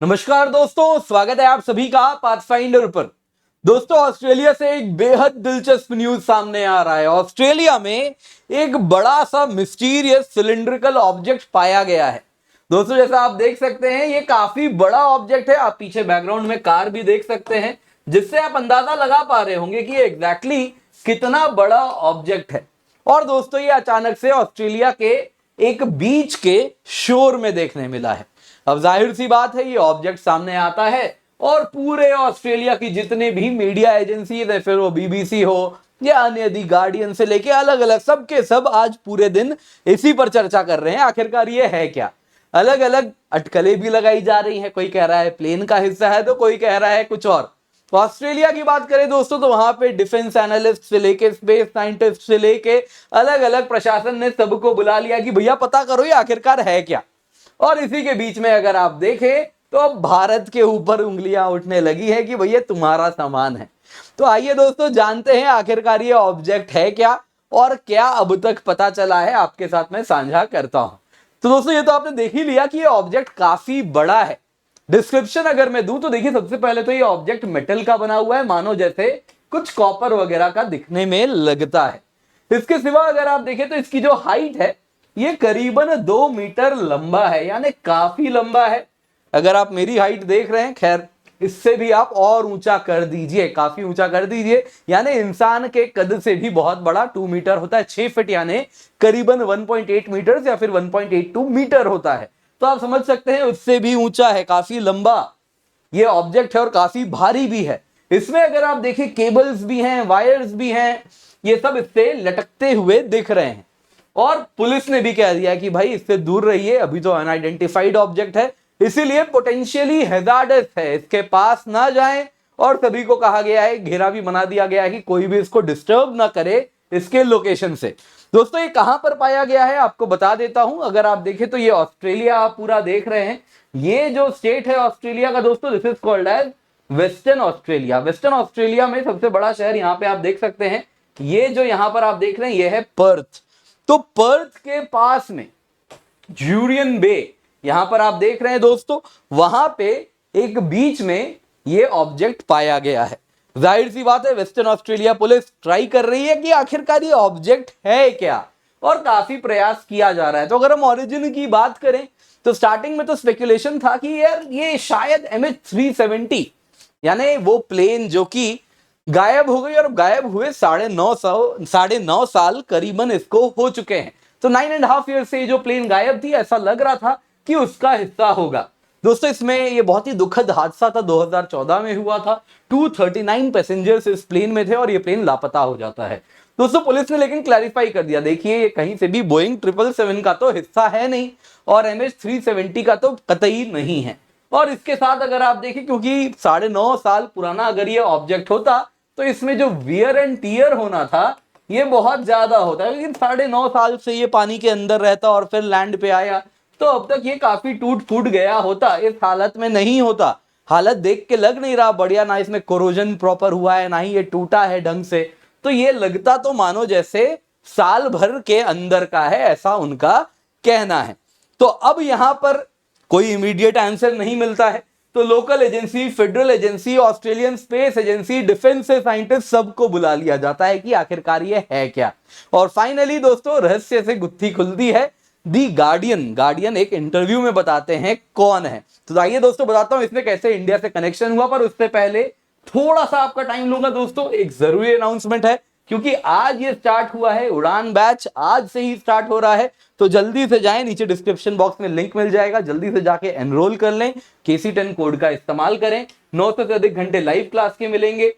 नमस्कार दोस्तों, स्वागत है आप सभी का पाथफाइंडर पर। दोस्तों, ऑस्ट्रेलिया से एक बेहद दिलचस्प न्यूज सामने आ रहा है। ऑस्ट्रेलिया में एक बड़ा सा मिस्टीरियस सिलिंड्रिकल ऑब्जेक्ट पाया गया है। दोस्तों, जैसा आप देख सकते हैं, ये काफी बड़ा ऑब्जेक्ट है। आप पीछे बैकग्राउंड में कार भी देख सकते हैं, जिससे आप अंदाजा लगा पा रहे होंगे कि एग्जैक्टली कितना बड़ा ऑब्जेक्ट है। और दोस्तों, ये अचानक से ऑस्ट्रेलिया के एक बीच के शोर में देखने मिला है। अब जाहिर सी बात है, ये ऑब्जेक्ट सामने आता है और पूरे ऑस्ट्रेलिया की जितने भी मीडिया एजेंसीज है, फिर वो बीबीसी हो या अन्य दी गार्डियन से लेके अलग अलग सबके सब आज पूरे दिन इसी पर चर्चा कर रहे हैं। आखिरकार ये है क्या? अलग अलग अटकलें भी लगाई जा रही है। कोई कह रहा है प्लेन का हिस्सा है, तो कोई कह रहा है कुछ और। तो ऑस्ट्रेलिया की बात करें दोस्तों, तो वहां पे डिफेंस एनालिस्ट से लेके स्पेस साइंटिस्ट से लेके अलग अलग प्रशासन ने सबको बुला लिया कि भैया पता करो ये आखिरकार है क्या। और इसी के बीच में अगर आप देखें तो अब भारत के ऊपर उंगलियां उठने लगी है कि भैया तुम्हारा सामान है। तो आइए दोस्तों, जानते हैं आखिरकार ये ऑब्जेक्ट है क्या और क्या अब तक पता चला है, आपके साथ मैं साझा करता हूं। तो दोस्तों, ये तो आपने देख ही लिया कि ये ऑब्जेक्ट काफी बड़ा है। डिस्क्रिप्शन अगर मैं दूं तो देखिए, सबसे पहले तो ये ऑब्जेक्ट मेटल का बना हुआ है, मानो जैसे कुछ कॉपर वगैरह का दिखने में लगता है। इसके सिवा अगर आप देखें तो इसकी जो हाइट है, ये करीबन 2 मीटर लंबा है, यानी काफी लंबा है। अगर आप मेरी हाइट देख रहे हैं, खैर इससे भी आप और ऊंचा कर दीजिए, काफी ऊंचा कर दीजिए, यानी इंसान के कद से भी बहुत बड़ा 2 मीटर होता है। 6 फीट यानी करीबन 1.8 मीटर या फिर 1.82 मीटर होता है। तो आप समझ सकते हैं उससे भी ऊंचा है, काफी लंबा ये ऑब्जेक्ट है और काफी भारी भी है। इसमें अगर आप देखें केबल्स भी हैं, वायर्स भी हैं, ये सब इससे लटकते हुए दिख रहे हैं। और पुलिस ने भी कह दिया कि भाई इससे दूर रहिए, अभी तो अनआइडेंटिफाइड ऑब्जेक्ट है, इसीलिए पोटेंशियली हैजार्डस है, इसके पास ना जाएं। और सभी को कहा गया है, घेरा भी बना दिया गया है कि कोई भी इसको डिस्टर्ब ना करे इसके लोकेशन से। दोस्तों, ये कहां पर पाया गया है आपको बता देता हूं। अगर आप देखें तो ये ऑस्ट्रेलिया आप पूरा देख रहे हैं। ये जो स्टेट है ऑस्ट्रेलिया का दोस्तों, this is called as Western Australia. Western Australia में सबसे बड़ा शहर यहां पे आप देख सकते हैं, ये जो यहां पर आप देख रहे हैं ये है पर्थ। तो पर्थ के पास में जूरियन बे, यहां पर आप देख रहे हैं दोस्तों, वहां पे एक बीच में ये ऑब्जेक्ट पाया गया है। जाहिर सी बात है, वेस्टर्न ऑस्ट्रेलिया पुलिस ट्राई कर रही है कि आखिरकार ये ऑब्जेक्ट है क्या, और काफी प्रयास किया जा रहा है। तो अगर हम ओरिजिन की बात करें तो स्टार्टिंग में तो स्पेकुलेशन था कि यार ये शायद MH370 यानी वो प्लेन जो कि गायब हो गई, और गायब हुए 9.5 साल करीबन इसको हो चुके हैं। तो 9.5 ईयर से जो प्लेन गायब थी, ऐसा लग रहा था कि उसका हिस्सा होगा। दोस्तों, इसमें ये बहुत ही दुखद हादसा था, 2014 में हुआ था। 239 पैसेंजर्स इस प्लेन में थे और ये प्लेन लापता हो जाता है। दोस्तों, पुलिस ने लेकिन क्लैरिफाई कर दिया, देखिए ये कहीं से भी बोइंग 777 का तो हिस्सा है नहीं, और MH370 का तो कतई नहीं है। और इसके साथ अगर आप देखें, क्योंकि 9.5 साल पुराना अगर ये ऑब्जेक्ट होता तो इसमें जो वियर एंड टीयर होना था ये बहुत ज्यादा होता है। लेकिन 9.5 साल से ये पानी के अंदर रहता और फिर लैंड पे आया, तो अब तक ये काफी टूट फूट गया होता, इस हालत में नहीं होता। हालत देख के लग नहीं रहा बढ़िया, ना इसमें कोरोजन प्रॉपर हुआ है, ना ही ये टूटा है ढंग से। तो ये लगता तो मानो जैसे साल भर के अंदर का है, ऐसा उनका कहना है। तो अब यहां पर कोई इमीडिएट आंसर नहीं मिलता है, तो local agency, federal agency, Australian space agency, defence से साइंटिस्ट सबको बुला लिया जाता है कि आखिरकार ये है क्या। और फाइनली दोस्तों, रहस्य से गुत्थी खुलती है। दी गार्डियन एक इंटरव्यू में बताते हैं कौन है। तो आइए दोस्तों, बताता हूं इसमें कैसे इंडिया से कनेक्शन हुआ। पर उससे पहले थोड़ा सा आपका टाइम लूंगा दोस्तों, एक जरूरी अनाउंसमेंट है, क्योंकि आज ये स्टार्ट हुआ है, उड़ान बैच आज से ही स्टार्ट हो रहा है। तो जल्दी से जाएं, नीचे डिस्क्रिप्शन बॉक्स में लिंक मिल जाएगा, जल्दी से जाके एनरोल कर लें। KC10 कोड का इस्तेमाल करें। 900 से अधिक घंटे लाइव क्लास के मिलेंगे,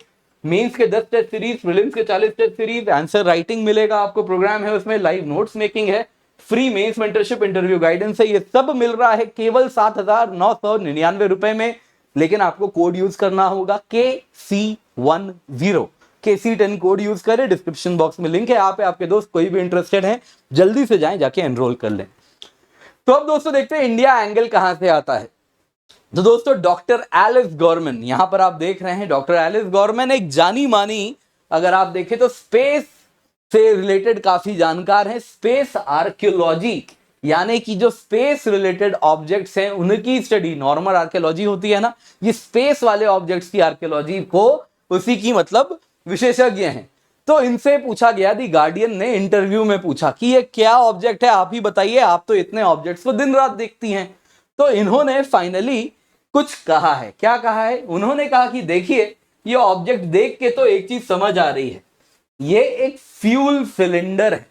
मेंस के 10 टेस्ट सीरीज, प्रीलिम्स के 40 टेस्ट सीरीज, आंसर राइटिंग मिलेगा आपको, प्रोग्राम है उसमें, लाइव नोट्स मेकिंग है, free mains mentorship, interview guidance है। ये सब मिल रहा है केवल 7,999 रुपए में। लेकिन आपको कोड यूज करना होगा KC10, KC10 कोड यूज करें। डिस्क्रिप्शन बॉक्स में लिंक है, यहाँ पे आपके दोस्त कोई भी इंटरेस्टेड है, जल्दी से जाएं, जाके एनरोल कर लें। तो अब दोस्तों देखते हैं इंडिया एंगल कहां से आता है। तो दोस्तों, डॉक्टर एलिस गॉर्मन, यहां पर आप देख रहे हैं, डॉक्टर एलिस गॉर्मन एक जानी मानी, अगर आप देखें तो स्पेस से रिलेटेड काफी जानकार है, स्पेस आर्कियोलॉजी यानी कि जो स्पेस रिलेटेड ऑब्जेक्ट्स हैं उनकी स्टडी नॉर्मल आर्कियोलॉजी होती है ना, ये स्पेस वाले ऑब्जेक्ट्स की आर्कियोलॉजी को उसी की मतलब विशेषज्ञ हैं। तो इनसे पूछा गया, दी गार्डियन ने इंटरव्यू में पूछा कि ये क्या ऑब्जेक्ट है, आप ही बताइए, आप तो इतने ऑब्जेक्ट्स को दिन रात देखती हैं। तो इन्होंने फाइनली कुछ कहा है। क्या कहा है? उन्होंने कहा कि देखिए, ये ऑब्जेक्ट देख के तो एक चीज समझ आ रही है, ये एक फ्यूल सिलेंडर है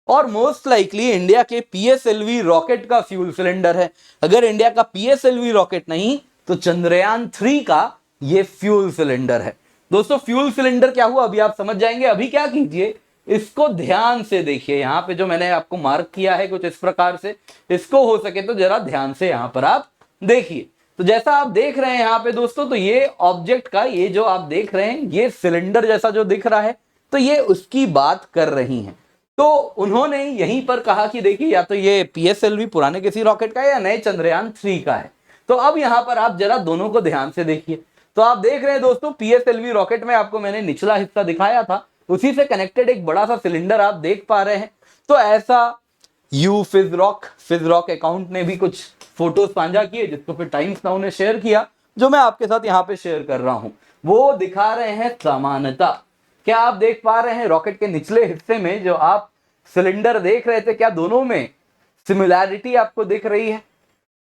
और मोस्ट लाइकली इंडिया के पीएसएलवी रॉकेट का फ्यूल सिलेंडर है। अगर इंडिया का पीएसएलवी रॉकेट नहीं तो चंद्रयान 3 का ये फ्यूल सिलेंडर है। दोस्तों, फ्यूल सिलेंडर क्या हुआ अभी आप समझ जाएंगे। अभी क्या कीजिए, इसको ध्यान से देखिए। यहां पे जो मैंने आपको मार्क किया है कुछ इस प्रकार से, इसको हो सके तो जरा ध्यान से यहां पर आप देखिए। तो जैसा आप देख रहे हैं यहां पे दोस्तों, तो ये ऑब्जेक्ट का, ये जो आप देख रहे हैं, ये सिलेंडर जैसा जो दिख रहा है, तो ये उसकी बात कर रही हैं। तो उन्होंने यहीं पर कहा कि देखिए, या तो ये पीएसएलवी पुराने किसी रॉकेट का है या नए चंद्रयान 3 का है। तो अब यहां पर आप जरा दोनों को ध्यान से देखिए। तो आप देख रहे हैं दोस्तों, पीएसएलवी रॉकेट में आपको मैंने निचला हिस्सा दिखाया था, उसी से कनेक्टेड एक बड़ा सा सिलेंडर आप देख पा रहे हैं। तो ऐसा फिजरॉक अकाउंट ने भी कुछ फोटोज साझा किए, जिसको फिर टाइम्स नाउ ने शेयर किया, जो मैं आपके साथ यहाँ पे शेयर कर रहा हूं। वो दिखा रहे हैं समानता। क्या आप देख पा रहे हैं रॉकेट के निचले हिस्से में जो आप सिलेंडर देख रहे थे, क्या दोनों में सिमिलैरिटी आपको दिख रही है?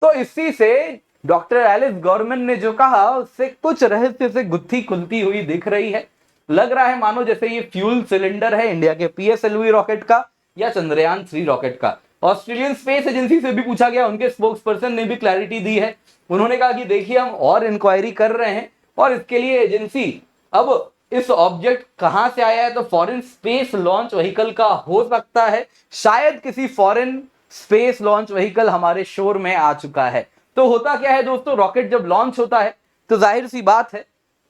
तो इसी से डॉक्टर एलिस गॉर्मन ने जो कहा, उससे कुछ रहस्य से गुत्थी खुलती हुई दिख रही है। लग रहा है मानो जैसे ये फ्यूल सिलेंडर है इंडिया के पीएसएलवी रॉकेट का या चंद्रयान 3 रॉकेट का। ऑस्ट्रेलियन स्पेस एजेंसी से भी पूछा गया, उनके स्पोक्स पर्सन ने भी क्लैरिटी दी है। उन्होंने कहा कि देखिए, हम और इंक्वायरी कर रहे हैं और इसके लिए एजेंसी अब इस ऑब्जेक्ट कहां से आया है, तो फॉरेन स्पेस लॉन्च व्हीकल का हो सकता है। शायद किसी फॉरेन स्पेस लॉन्च व्हीकल हमारे शोर में आ चुका है। तो होता क्या है दोस्तों, रॉकेट जब लॉन्च होता है तो जाहिर सी बात है,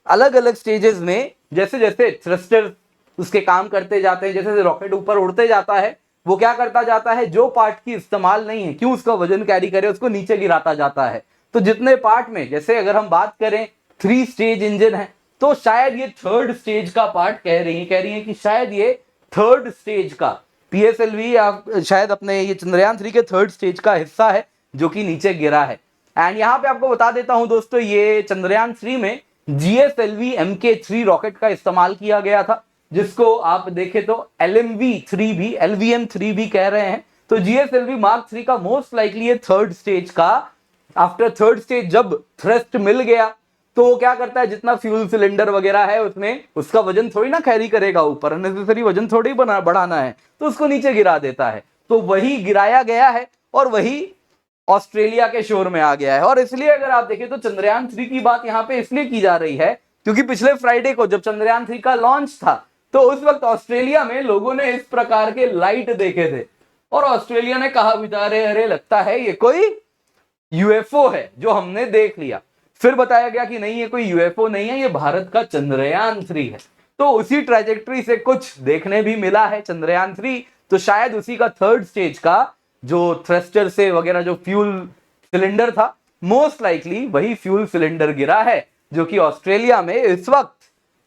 अलग अलग स्टेजेस में जैसे जैसे थ्रस्टर उसके काम करते जाते हैं, जैसे जैसे रॉकेट ऊपर उड़ते जाता है, वो क्या करता जाता है, जो पार्ट की इस्तेमाल नहीं है, क्यों उसका वजन कैरी करे, उसको नीचे गिराता जाता है। तो जितने पार्ट में, जैसे अगर हम बात करें 3 स्टेज इंजन है, तो शायद ये 3rd स्टेज का पार्ट कह रही है कि शायद ये 3rd स्टेज का पीएसएलवी या शायद अपने ये चंद्रयान 3 के 3rd स्टेज का हिस्सा है जो कि नीचे गिरा है। एंड यहां पे आपको बता देता हूं दोस्तों, ये चंद्रयान 3 में जीएसएलवी MK3 रॉकेट का इस्तेमाल किया गया था, जिसको आप देखें तो LVM3 भी कह रहे हैं। तो जीएसएलवी मार्क 3 का मोस्ट लाइकली 3rd स्टेज का, आफ्टर 3rd स्टेज जब थ्रस्ट मिल गया तो वो क्या करता है, जितना फ्यूल सिलेंडर वगैरह है उसमें, उसका वजन थोड़ी ना कैरी करेगा ऊपर, अननेसेसरी वजन थोड़ी बढ़ाना है, तो उसको नीचे गिरा देता है। तो वही गिराया गया है और वही ऑस्ट्रेलिया के शोर में आ गया है। और इसलिए अगर आप देखें तो चंद्रयान 3 की बात यहां पे इसलिए की जा रही है क्योंकि पिछले फ्राइडे को जब चंद्रयान 3 का लॉन्च था, तो उस वक्त ऑस्ट्रेलिया में लोगों ने इस प्रकार के लाइट देखे थे और ऑस्ट्रेलिया ने कहा भी था, अरे लगता है ये कोई यूएफओ है जो हमने देख लिया। फिर बताया गया कि नहीं, ये कोई यूएफओ नहीं है, ये भारत का चंद्रयान 3 है। तो उसी ट्रैजेक्टरी से कुछ देखने भी मिला है चंद्रयान 3। तो शायद उसी का 3rd स्टेज का जो थ्रस्टर से वगैरह जो फ्यूल सिलेंडर था, मोस्ट लाइकली वही फ्यूल सिलेंडर गिरा है जो कि ऑस्ट्रेलिया में इस वक्त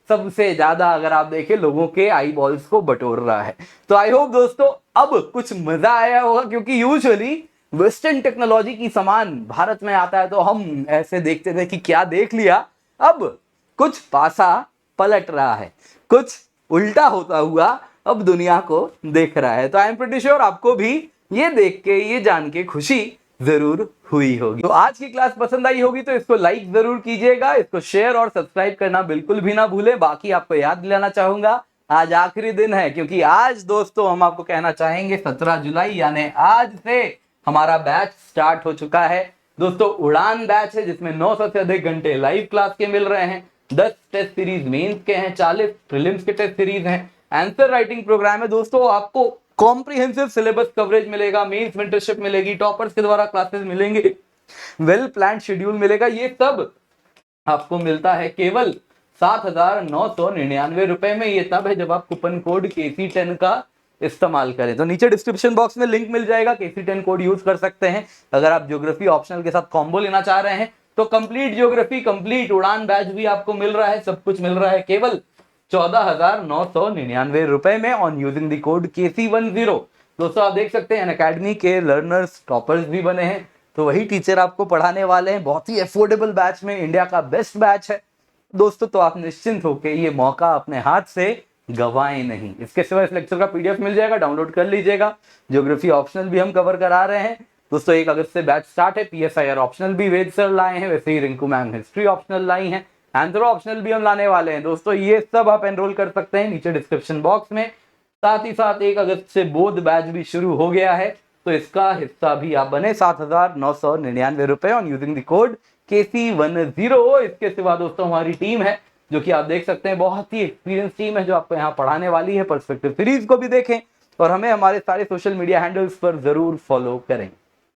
सबसे ज्यादा, अगर आप देखें, लोगों के आई बॉल्स को बटोर रहा है। तो आई होप दोस्तों अब कुछ मजा आया होगा, क्योंकि यूजुअली वेस्टर्न टेक्नोलॉजी की सामान भारत में आता है तो हम ऐसे देखते थे कि क्या देख लिया। अब कुछ पासा पलट रहा है, कुछ उल्टा होता हुआ अब दुनिया को देख रहा है। तो आई एम प्रीटी श्योर आपको भी ये देख के, ये जान के खुशी जरूर हुई होगी। तो आज की क्लास पसंद आई होगी तो इसको लाइक जरूर कीजिएगा, इसको शेयर और सब्सक्राइब करना बिल्कुल भी ना भूले। बाकी आपको याद दिलाना चाहूंगा, आज आखिरी दिन है, क्योंकि आज दोस्तों हम आपको कहना चाहेंगे 17 जुलाई यानी आज से हमारा बैच स्टार्ट हो चुका है। दोस्तों उड़ान बैच है जिसमें 900 से अधिक घंटे लाइव क्लास के मिल रहे हैं, 10 टेस्ट सीरीज मेंस के हैं, 40 प्रीलिम्स के टेस्ट सीरीज हैं, आंसर राइटिंग प्रोग्राम है। दोस्तों आपको कॉम्प्रिहेंसिव सिलेबस कवरेज मिलेगा, मेंस मेंटरशिप मिलेगी, टॉपर्स के द्वारा क्लासेस मिलेंगे, वेल प्लान शेड्यूल मिलेगा। ये सब आपको मिलता है केवल 7,999 रुपए में। ये तब है जब आप कूपन कोड KC10 का इस्तेमाल करें। तो नीचे डिस्क्रिप्शन बॉक्स में लिंक मिल जाएगा, KC10 कोड यूज कर सकते हैं। अगर आप ज्योग्राफी ऑप्शनल के साथ कॉम्बो लेना चाह रहे हैं तो कंप्लीट ज्योग्राफी, कंप्लीट उड़ान बैच भी आपको मिल रहा है, सब कुछ मिल रहा है केवल 14,999 रुपए में on using the code KC10। दोस्तों आप देख सकते हैं अनअकैडमी के लर्नर्स टॉपर्स भी बने हैं, तो वही टीचर आपको पढ़ाने वाले हैं। बहुत ही अफोर्डेबल बैच में, इंडिया का बेस्ट बैच है दोस्तों, तो आप निश्चिंत होकर ये मौका अपने हाथ से गवाएं नहीं। इसके सिवा इस लेक्चर का पीडीएफ मिल जाएगा, डाउनलोड कर लीजिएगा। ज्योग्राफी ऑप्शनल भी हम कवर करा रहे हैं दोस्तों। 1 अगस्त से बैच स्टार्ट है। पीएसआईआर ऑप्शनल भी वेद सर लाए हैं, वैसे ही रिंकू मैम हिस्ट्री ऑप्शनल लाई हैं, एंथ्रो ऑप्शनल भी हम लाने वाले हैं दोस्तों। ये सब आप एनरोल कर सकते हैं नीचे डिस्क्रिप्शन बॉक्स में। साथ ही साथ 1 अगस्त से बोध बैच भी शुरू हो गया है, तो इसका हिस्सा भी आप बने। 7,999 रुपए on using the code KC10। इसके सिवा दोस्तों हमारी टीम है जो कि आप देख सकते हैं, बहुत ही एक्सपीरियंस टीम है जो आपको यहाँ पढ़ाने वाली है। पर्सपेक्टिव सीरीज को भी देखें और हमें हमारे सारे सोशल मीडिया हैंडल्स पर जरूर फॉलो करें।